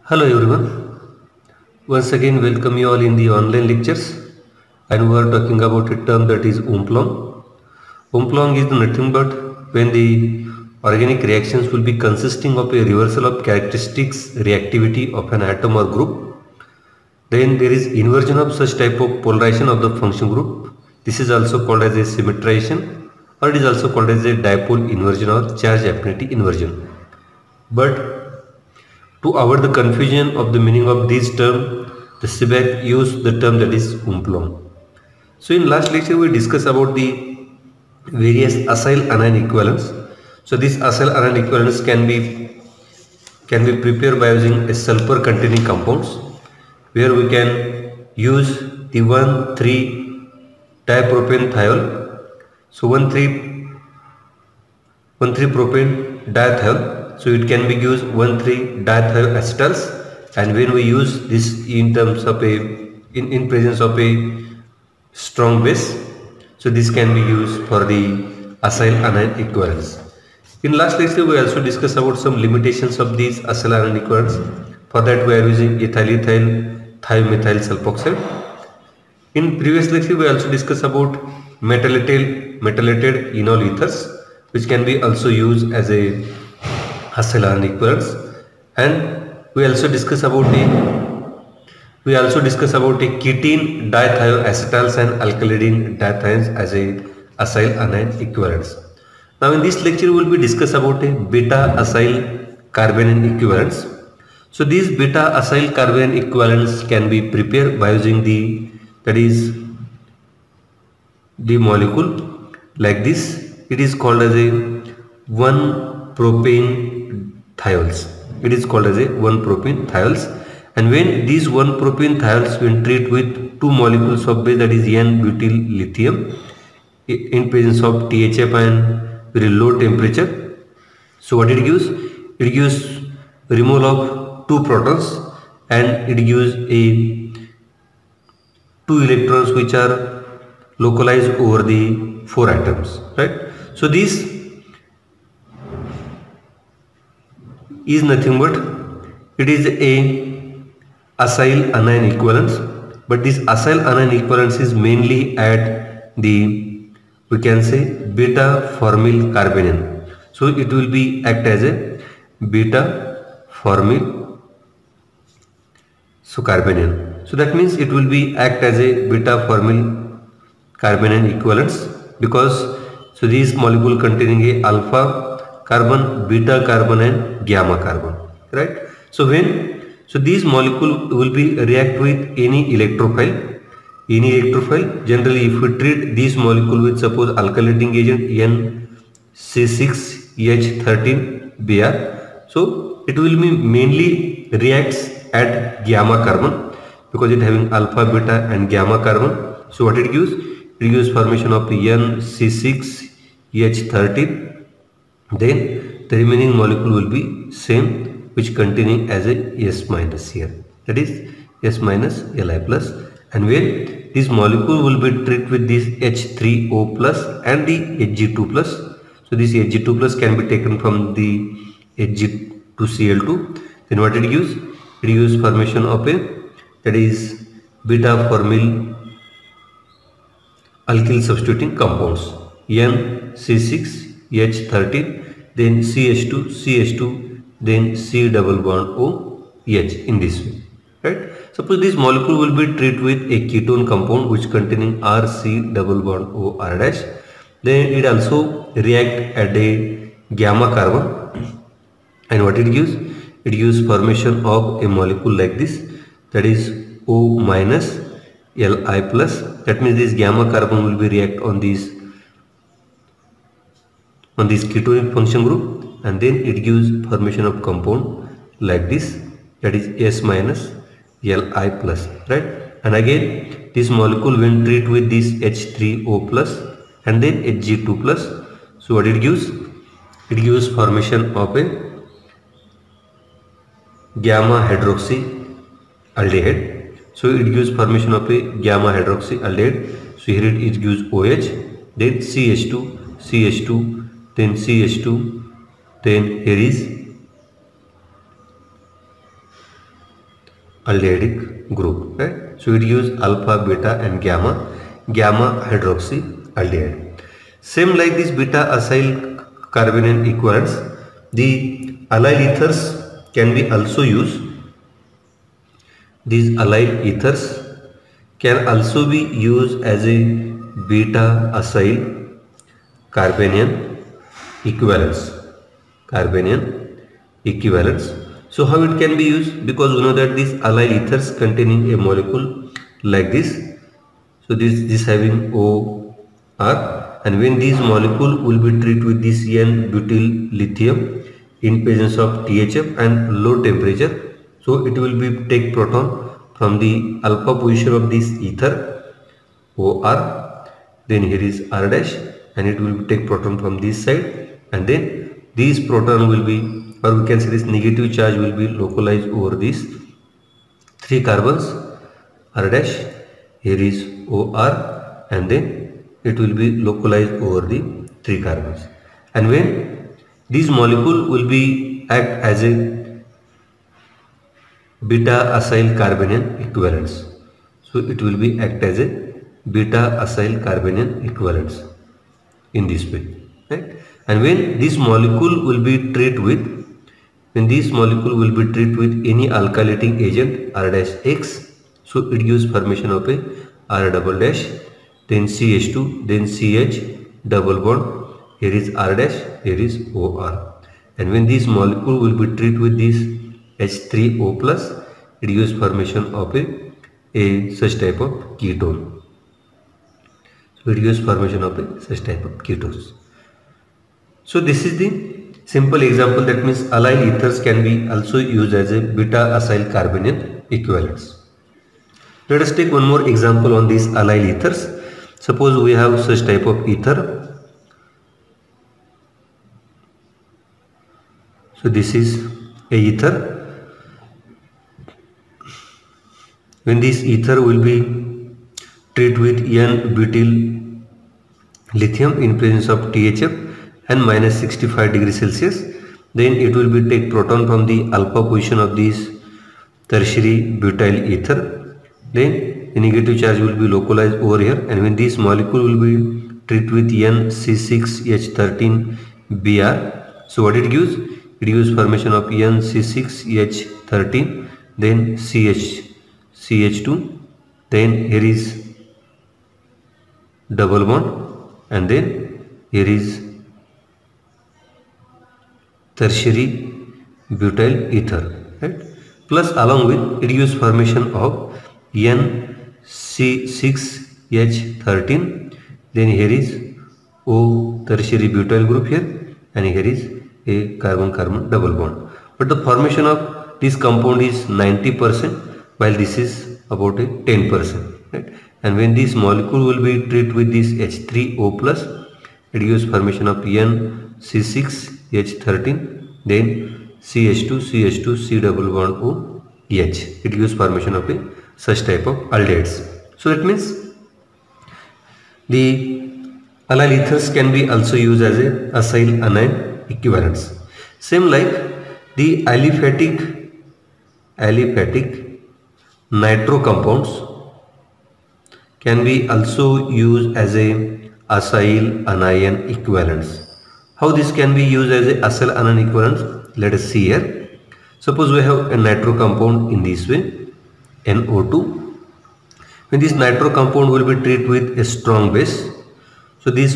Hello everyone. Once again welcome you all in the online lectures, and we are talking about a term that is Umplong. Umplong is nothing but when the organic reactions will be consisting of a reversal of characteristics reactivity of an atom or group. Then there is inversion of such type of polarization of the function group. This is also called as a symmetrization, or it is also called as a dipole inversion or charge affinity inversion. But to avoid the confusion of the meaning of this term, the Seebeck used the term that is Umplong. So in last lecture we discussed about the various acyl anion equivalents. So these acyl anion equivalents can be prepared by using a sulfur containing compounds, where we can use the 1,3 dipropane thiol. So 1,3 propane diethiol. So it can be used 1,3 diethioacetals, and when we use this in terms of in presence of a strong base, so this can be used for the acyl anion equivalents. In last lecture we also discussed about some limitations of these acyl anion equivalents. For that we are using ethyl ethyl thiomethyl sulfoxide. In previous lecture we also discussed about metallated enol ethers, which can be also used as a acyl anion equivalents, and we also discuss about a ketene dithioacetals and alkylidene dithions as a acyl anion equivalents. Now in this lecture we will be discuss about a beta acyl carbanion equivalents. So these beta acyl carbanion equivalents can be prepared by using the molecule like this. It is called as a 1-propane thiols. It is called as a 1-propane thiols. And when these 1-propane thiols when treated with two molecules of base, that is N-butyl lithium, in presence of THF and very low temperature, so what it gives? It gives removal of 2 protons, and it gives a 2 electrons which are localized over the 4 atoms, right? So this is nothing but it is a acyl anion equivalence, but this acyl anion equivalence is mainly at the, we can say, beta formyl carbanion. So it will be act as a beta formyl carbanion. So that means it will be act as a beta formyl carbanion equivalents, because so these molecule containing a alpha carbon, beta carbon and gamma carbon, right? So these molecule will be react with any electrophile. Generally if we treat these molecule with suppose alkylating agent NC6H13Br, so it will be mainly reacts at gamma carbon, because it having alpha, beta and gamma carbon. So what it gives? It gives formation of NC6H13. Then the remaining molecule will be same, which containing as a S minus here, that is S minus Li plus. And when this molecule will be treated with this H3O plus and the Hg2 plus, so this Hg2 plus can be taken from the Hg2Cl2. Then what it gives? It gives formation of a, that is beta formyl alkyl substituting compounds NC6H13, then CH2, then C double bond OH in this way, right? Suppose this molecule will be treated with a ketone compound which containing RC double bond OR dash, then it also react at a gamma carbon, and what it gives? It gives formation of a molecule like this, that is O minus Li plus. That means this gamma carbon will be react on this ketonic function group, and then it gives formation of compound like this, that is S minus Li plus, right? And again this molecule when treated with this H3O plus and then Hg2 plus, so what it gives? It gives formation of a gamma hydroxy aldehyde. So it gives formation of a gamma hydroxy aldehyde. So here it gives OH, then CH2, then CH2, then here is aldehydic group, right? So it use alpha, beta and gamma hydroxy aldehyde. Same like this beta acyl carbanion equivalents, the allyl ethers can be also used. These allyl ethers can also be used as a beta acyl carbanion equivalents. So how it can be used? Because we know that these allyl ethers containing a molecule like this. So this having OR, and when these molecule will be treated with this N-butyl lithium in presence of THF and low temperature, so it will be take proton from the alpha position of this ether OR, then here is R dash, and it will take proton from this side, and then these proton will be, or we can say this negative charge will be localized over these 3 carbons R dash, here is OR, and then it will be localized over the 3 carbons. And when these molecule will be act as a beta acyl carbanion equivalents, so it will be act as a beta acyl carbanion equivalents in this way, right? And when this molecule will be treated with, any alkylating agent R dash X, so it gives formation of a R double dash, then CH2, then CH double bond, here is R dash, here is OR. And when this molecule will be treated with this H3O plus, it gives formation of a such type of ketone. So it gives formation of a such type of ketones. So this is the simple example, that means allyl ethers can be also used as a beta acyl carbanion equivalents. Let us take one more example on these allyl ethers. Suppose we have such type of ether. So this is a ether. When this ether will be treated with N-butyl lithium in presence of THF and minus 65 degrees Celsius, then it will be take proton from the alpha position of this tertiary butyl ether, then the negative charge will be localized over here, and when this molecule will be treated with NC6H13Br, so what it gives? It gives formation of NC6H13, then CH2, then here is double bond, and then here is tertiary butyl ether, right? Plus along with it gives formation of NC6H13, then here is O tertiary butyl group here, and here is a carbon-carbon double bond. But the formation of this compound is 90%, while this is about a 10%, right? And when this molecule will be treated with this H3O plus, it gives formation of NC6H13, then CH2, C double bond O H. It gives formation of a such type of aldehydes. So that means the allyl ethers can be also used as a acyl anion equivalents. Same like the aliphatic nitro compounds can be also used as a acyl anion equivalents. How this can be used as a acyl anion equivalents? Let us see here. Suppose we have a nitro compound in this way, NO2. When this nitro compound will be treated with a strong base, so this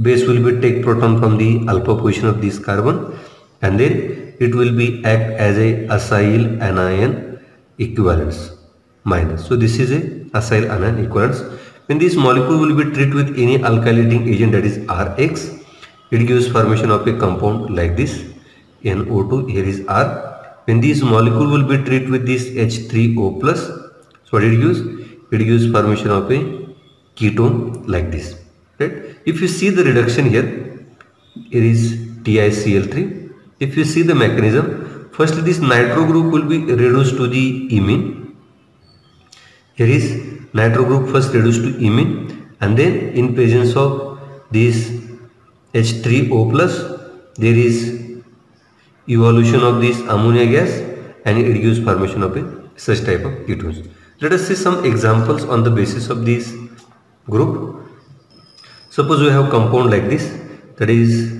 base will be take proton from the alpha position of this carbon, and then it will be act as a acyl anion equivalents minus. So this is a acyl anion equivalents. When this molecule will be treated with any alkylating agent, that is Rx, it gives formation of a compound like this, NO2, here is R. When this molecule will be treated with this H3O plus, so what it gives? It gives formation of a ketone like this, right? If you see the reduction here, it is TiCl3. If you see the mechanism, firstly this nitro group will be reduced to the imine. Here is nitro group first reduced to imine, and then in presence of this H3O plus, there is evolution of this ammonia gas, and it gives formation of a such type of ketones. Let us see some examples on the basis of this group. Suppose we have compound like this, that is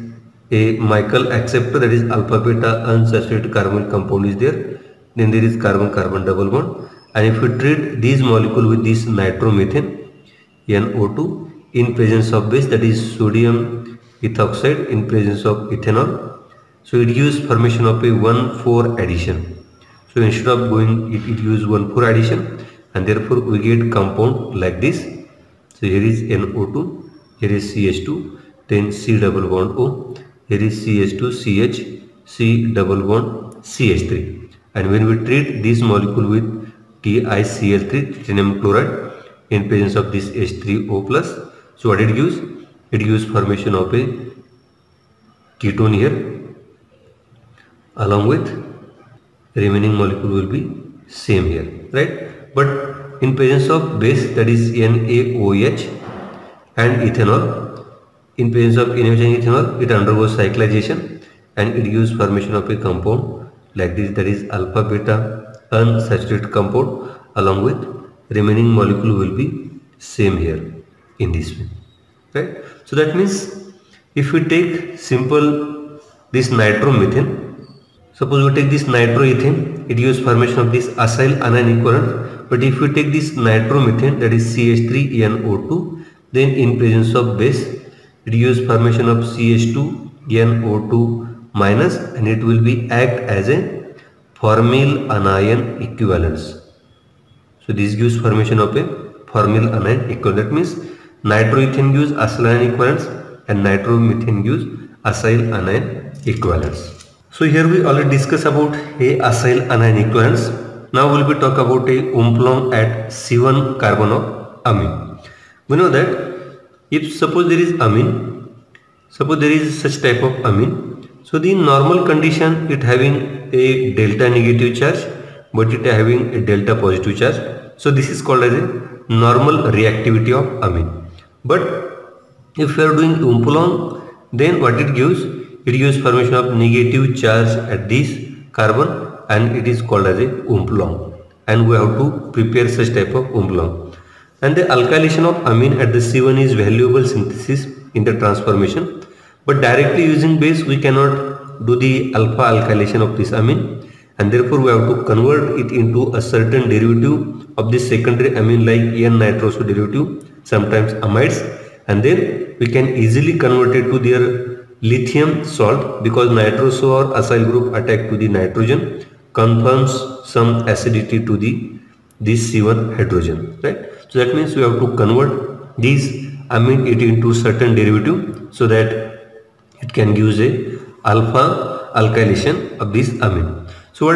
a Michael acceptor, that is alpha beta unsaturated carbonyl compound is there. Then there is carbon-carbon double bond, and if we treat these molecule with this nitromethane NO2 in presence of base, that is sodium ethoxide in presence of ethanol, so it gives formation of a 1,4 addition. So instead of going it gives 1,4 addition, and therefore we get compound like this. So here is NO2, here is CH2, then C double bond O, here is CH2 CH, C double bond CH3. And when we treat this molecule with TiCl3, titanium chloride, in presence of this H3O plus, so what it gives? It gives formation of a ketone here, along with remaining molecule will be same here, right? But in presence of base, that is NaOH and ethanol, in presence of NaOH and ethanol, it undergoes cyclization and it gives formation of a compound like this, that is alpha beta unsaturated compound, along with remaining molecule will be same here in this way, right? So that means if we take simple this nitromethane, suppose we take this nitroethane, it gives formation of this acyl anion equivalent. But if we take this nitromethane, that is CH3NO2, then in presence of base, it gives formation of CH2NO2 minus, and it will be act as a formyl anion equivalence. So this gives formation of a formyl anion equivalent. That means nitroethane gives acyl anion equivalence and nitromethane gives acyl anion equivalence. So here we already discussed about a acyl anion equivalence. Now we will be talk about a Umplong at C1 carbon of amine. We know that if suppose there is amine, suppose there is such type of amine, so the normal condition it having a delta negative charge, but it having a delta positive charge. So this is called as a normal reactivity of amine. But if we are doing Umplong, then what it gives? It gives formation of negative charge at this carbon, and it is called as a Umplong, and we have to prepare such type of Umplong. And the alkylation of amine at the C1 is valuable synthesis in the transformation, but directly using base we cannot do the alpha alkylation of this amine, and therefore we have to convert it into a certain derivative of this secondary amine like N-nitroso derivative, sometimes amides, and then we can easily convert it to their lithium salt, because nitroso or acyl group attack to the nitrogen confirms some acidity to this C1 hydrogen, right? So that means we have to convert these amine it into certain derivative so that it can give a alpha alkylation of this amine. So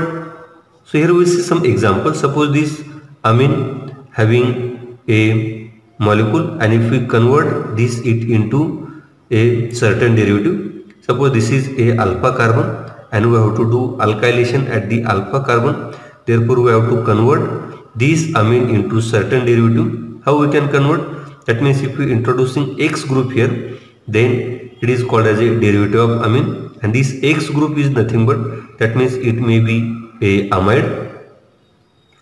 here we see some examples. Suppose this amine having a molecule, and if we convert it into a certain derivative, suppose this is a alpha carbon and we have to do alkylation at the alpha carbon, therefore we have to convert this amine into certain derivative. How we can convert? That means if we introducing X group here, then it is called as a derivative of amine, and this X group is nothing but, that means it may be a amide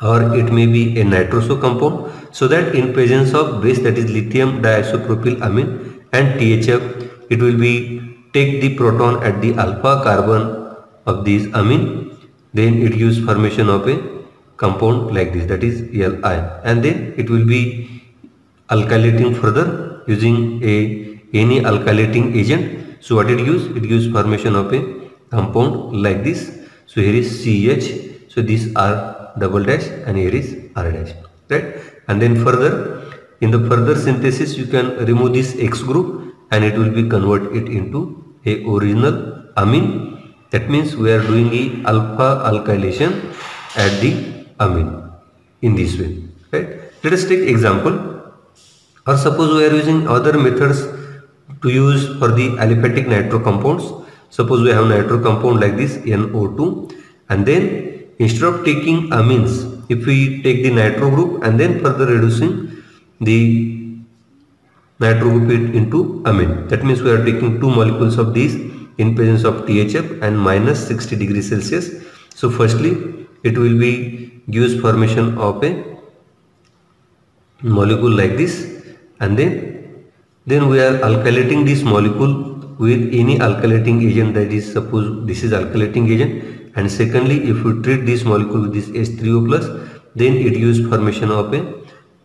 or it may be a nitroso compound, so that in presence of base, that is lithium diisopropyl amine and THF, it will be take the proton at the alpha carbon of this amine, then it gives formation of a compound like this, that is Li, and then it will be alkylating further using any alkylating agent. So what it gives? It gives formation of a compound like this. So here is CH, so this R double dash, and here is R dash, right? And then further, in the further synthesis, you can remove this X group and it will be convert it into a original amine. That means we are doing the alpha alkylation at the amine in this way, right? Let us take example, or suppose we are using other methods to use for the aliphatic nitro compounds. Suppose we have nitro compound like this NO2, and then instead of taking amines, if we take the nitro group and then further reducing the nitro group into amine, that means we are taking two molecules of these in presence of THF and minus 60 degrees Celsius. So firstly it will be gives formation of a molecule like this, and then we are alkylating this molecule with any alkylating agent, that is, suppose this is alkylating agent, and secondly if we treat this molecule with this H3O plus, then it gives formation of a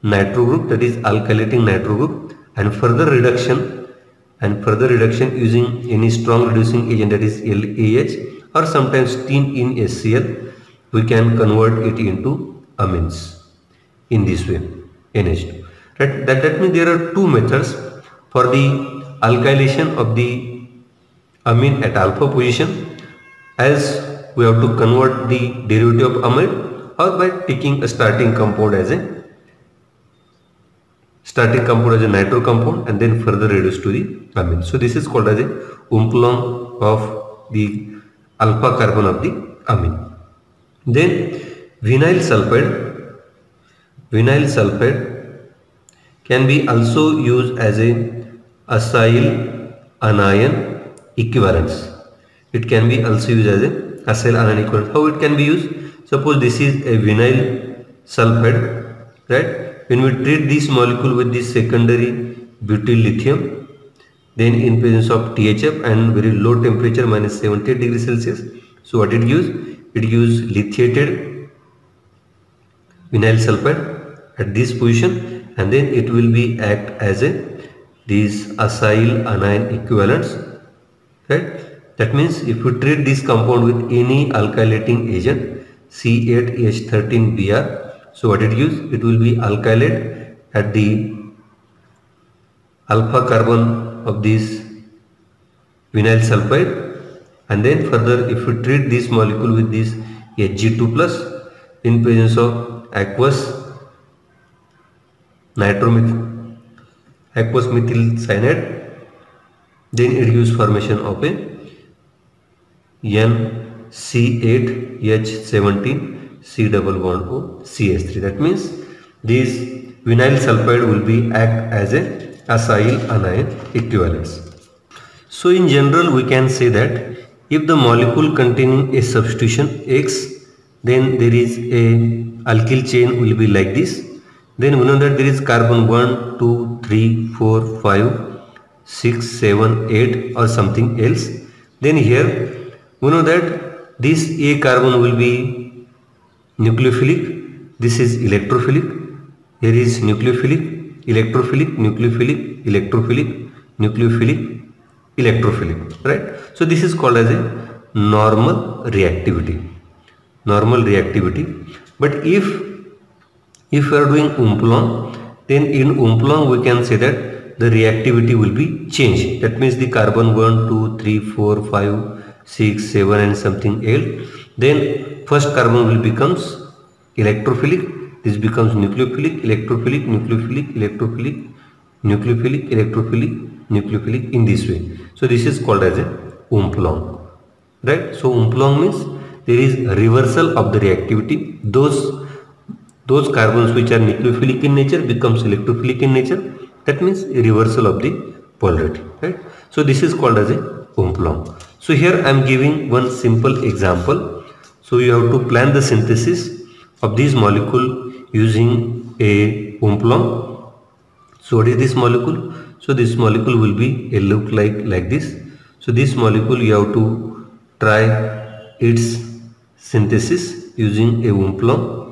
nitro group, that is alkylating nitro group, and further reduction using any strong reducing agent, that is LAH, or sometimes tin in HCl, we can convert it into amines in this way, NH2. Right? That means there are two methods for the alkylation of the amine at alpha position, as we have to convert the derivative of amide, or by taking a starting compound as a nitro compound and then further reduce to the amine. So this is called as a Umplong of the alpha carbon of the amine. Then vinyl sulfide can be also used as a acyl anion equivalence. It can be also used as a acyl anion equivalent. How it can be used? Suppose this is a vinyl sulfide, right? When we treat this molecule with this secondary butyl lithium, then in presence of THF and very low temperature minus 78 degrees Celsius, so what it gives? It gives lithiated vinyl sulfide at this position, and then it will be act as these acyl anion equivalents, right? That means if we treat this compound with any alkylating agent, C8H13Br, so what it gives? It will be alkylate at the alpha carbon of this vinyl sulfide, and then further if we treat this molecule with this Hg2 plus in presence of aqueous methyl cyanide, then it gives formation of a NC8H17 C double bond O CH3. That means this vinyl sulfide will be act as a acyl anion equivalence. So in general we can say that if the molecule containing a substitution X, then there is a alkyl chain will be like this. Then we know that there is carbon 1, 2, 3, 4, 5, 6, 7, 8 or something else. Then here we know that this A carbon will be nucleophilic, this is electrophilic, here is nucleophilic, electrophilic, nucleophilic, electrophilic, nucleophilic, electrophilic, right? So this is called as a normal reactivity. But if we are doing Umplong, then in Umplong we can say that the reactivity will be changed. That means the carbon 1, 2, 3, 4, 5, 6, 7 and something else. Then first carbon will becomes electrophilic, this becomes nucleophilic, electrophilic, nucleophilic, electrophilic, nucleophilic, electrophilic, nucleophilic, in this way. So this is called as a Umplong, right? So Umplong means there is a reversal of the reactivity. Those carbons which are nucleophilic in nature becomes electrophilic in nature. That means a reversal of the polarity, right? So this is called as a Umplong. So here I am giving one simple example. So you have to plan the synthesis of this molecule using a Umplong. So what is this molecule? So this molecule will be a look like this. So this molecule you have to try its synthesis using a Umplong.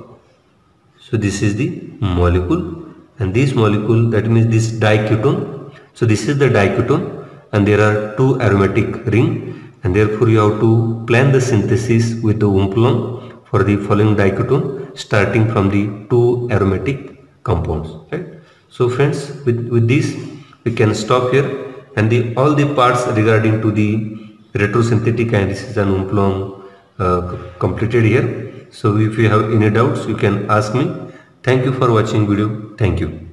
So this is the molecule, and this molecule, that means this diketone. So this is the diketone, and there are two aromatic ring, and therefore you have to plan the synthesis with the Umplong for the following diketone, starting from the two aromatic compounds, right? So friends, with this we can stop here, and all the parts regarding to the retrosynthetic analysis and Umplong completed here. So if you have any doubts, you can ask me. Thank you for watching video. Thank you.